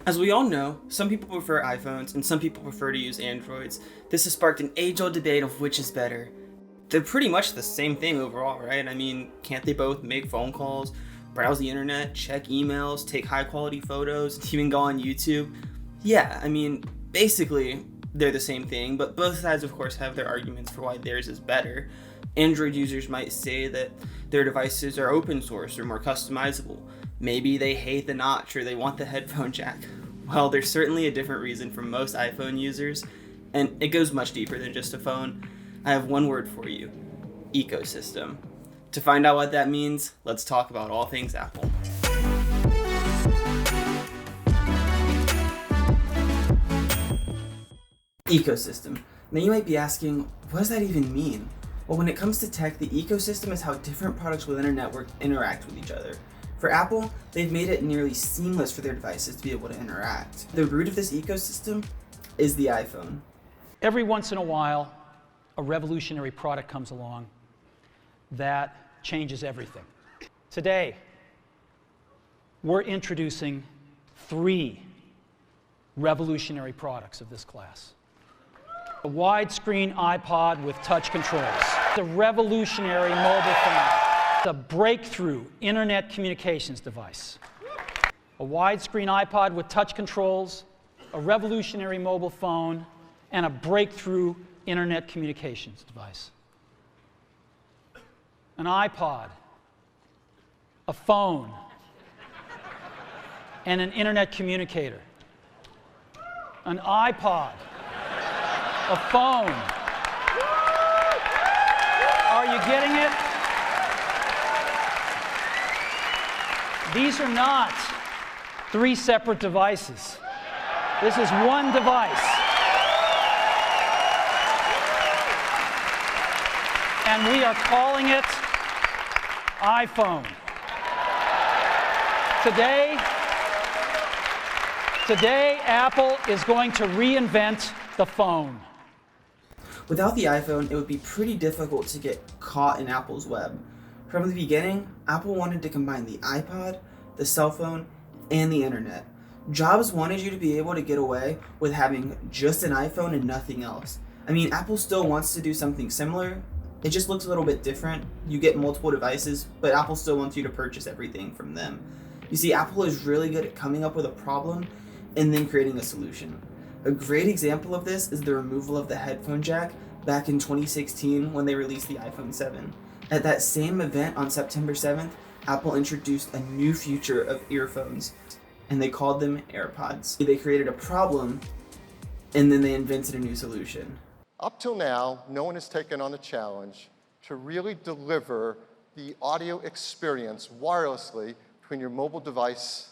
As we all know, some people prefer iPhones and some people prefer to use Androids. This has sparked an age-old debate of which is better. They're pretty much the same thing overall, right? I mean, can't they both make phone calls, browse the internet, check emails, take high-quality photos, even go on YouTube? Yeah, I mean, basically, they're the same thing, but both sides, of course, have their arguments for why theirs is better. Android users might say that their devices are open source or more customizable. Maybe they hate the notch or they want the headphone jack. Well, there's certainly a different reason for most iPhone users, and it goes much deeper than just a phone. I have one word for you: ecosystem. To find out what that means, let's talk about all things Apple. Ecosystem. Now you might be asking, what does that even mean? Well, when it comes to tech, the ecosystem is how different products within a network interact with each other. For Apple, they've made it nearly seamless for their devices to be able to interact. The root of this ecosystem is the iPhone. Every once in a while, a revolutionary product comes along that changes everything. Today, we're introducing 3 revolutionary products of this class. A widescreen iPod with touch controls, a revolutionary mobile phone, a breakthrough internet communications device, a widescreen iPod with touch controls, a revolutionary mobile phone, and a breakthrough internet communications device. An iPod, a phone, and an internet communicator. An iPod, a phone. Are you getting it? These are not 3 separate devices. This is one device. And we are calling it iPhone. Today, Apple is going to reinvent the phone. Without the iPhone, it would be pretty difficult to get caught in Apple's web. From the beginning, Apple wanted to combine the iPod, the cell phone, and the internet. Jobs wanted you to be able to get away with having just an iPhone and nothing else. I mean, Apple still wants to do something similar. It just looks a little bit different. You get multiple devices, but Apple still wants you to purchase everything from them. You see, Apple is really good at coming up with a problem and then creating a solution. A great example of this is the removal of the headphone jack back in 2016 when they released the iPhone 7. At that same event on September 7th, Apple introduced a new feature of earphones, and they called them AirPods. They created a problem, and then they invented a new solution. Up till now, no one has taken on the challenge to really deliver the audio experience wirelessly between your mobile device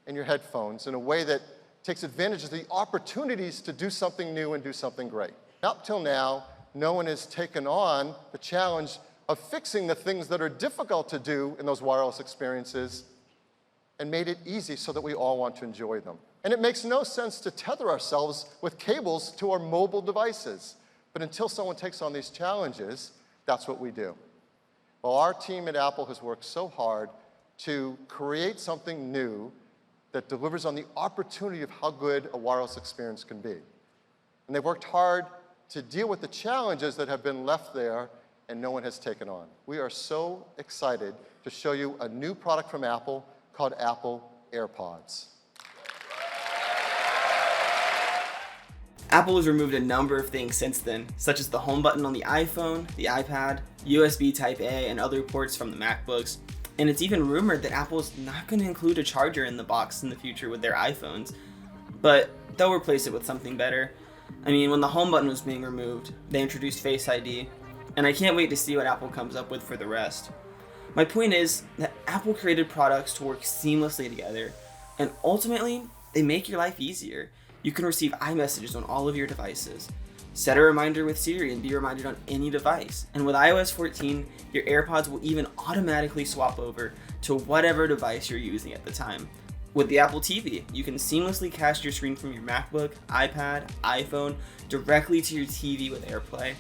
and your headphones in a way that takes advantage of the opportunities to do something new and do something great. Up till now, no one has taken on the challenge of fixing the things that are difficult to do in those wireless experiences and made it easy so that we all want to enjoy them. And it makes no sense to tether ourselves with cables to our mobile devices. But until someone takes on these challenges, that's what we do. Well, our team at Apple has worked so hard to create something new that delivers on the opportunity of how good a wireless experience can be. And they've worked hard to deal with the challenges that have been left there and no one has taken on. We are so excited to show you a new product from Apple called Apple AirPods. Apple has removed a number of things since then, such as the home button on the iPhone, the iPad, USB Type-A, and other ports from the MacBooks. And it's even rumored that Apple is not going to include a charger in the box in the future with their iPhones, but they'll replace it with something better. I mean, when the home button was being removed, they introduced Face ID, and I can't wait to see what Apple comes up with for the rest. My point is that Apple created products to work seamlessly together, and ultimately, they make your life easier. You can receive iMessages on all of your devices, set a reminder with Siri and be reminded on any device, and with iOS 14, your AirPods will even automatically swap over to whatever device you're using at the time. With the Apple TV, you can seamlessly cast your screen from your MacBook, iPad, iPhone directly to your TV with AirPlay.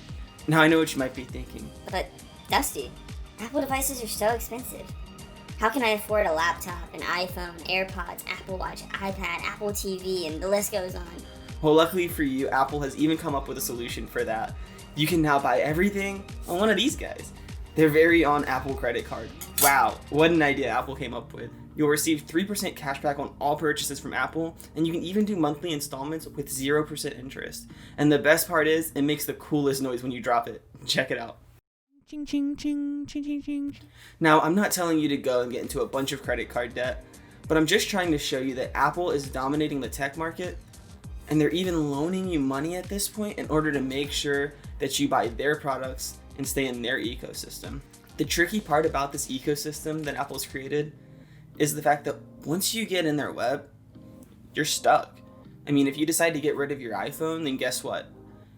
Now I know what you might be thinking. But, Dusty, Apple devices are so expensive. How can I afford a laptop, an iPhone, AirPods, Apple Watch, iPad, Apple TV, and the list goes on? Well, luckily for you, Apple has even come up with a solution for that. You can now buy everything on one of these guys. Their very own Apple credit card. Wow, what an idea Apple came up with. You'll receive 3% cashback on all purchases from Apple, and you can even do monthly installments with 0% interest. And the best part is, it makes the coolest noise when you drop it. Check it out. Ching, ching, ching, ching, ching, ching. Now, I'm not telling you to go and get into a bunch of credit card debt, but I'm just trying to show you that Apple is dominating the tech market, and they're even loaning you money at this point in order to make sure that you buy their products and stay in their ecosystem. The tricky part about this ecosystem that Apple's created is the fact that once you get in their web, you're stuck. I mean, if you decide to get rid of your iPhone, then guess what?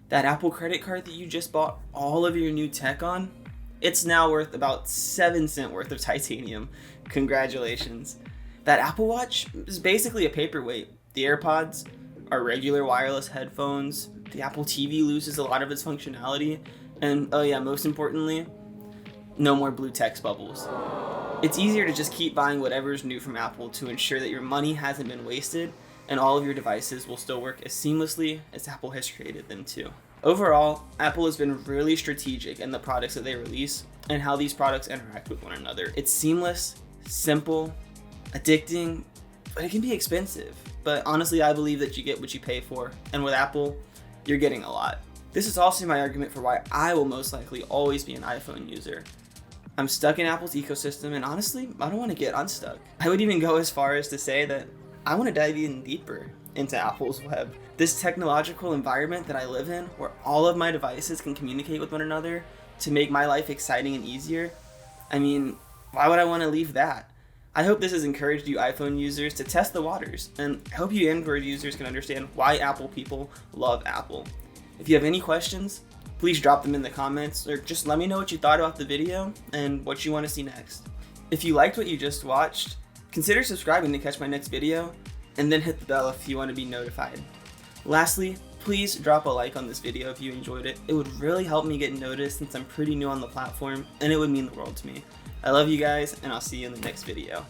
That Apple credit card that you just bought all of your new tech on, it's now worth about 7 cents worth of titanium. Congratulations. That Apple Watch is basically a paperweight. The AirPods are regular wireless headphones. The Apple TV loses a lot of its functionality. And oh yeah, most importantly, no more blue text bubbles. It's easier to just keep buying whatever's new from Apple to ensure that your money hasn't been wasted and all of your devices will still work as seamlessly as Apple has created them to. Overall, Apple has been really strategic in the products that they release and how these products interact with one another. It's seamless, simple, addicting, but it can be expensive. But honestly, I believe that you get what you pay for, and with Apple, you're getting a lot. This is also my argument for why I will most likely always be an iPhone user. I'm stuck in Apple's ecosystem, and honestly, I don't want to get unstuck. I would even go as far as to say that I want to dive even deeper into Apple's web. This technological environment that I live in, where all of my devices can communicate with one another to make my life exciting and easier, I mean, why would I want to leave that? I hope this has encouraged you iPhone users to test the waters, and I hope you Android users can understand why Apple people love Apple. If you have any questions, please drop them in the comments, or just let me know what you thought about the video and what you want to see next. If you liked what you just watched, consider subscribing to catch my next video, and then hit the bell if you want to be notified. Lastly, please drop a like on this video if you enjoyed it. It would really help me get noticed since I'm pretty new on the platform, and it would mean the world to me. I love you guys, and I'll see you in the next video.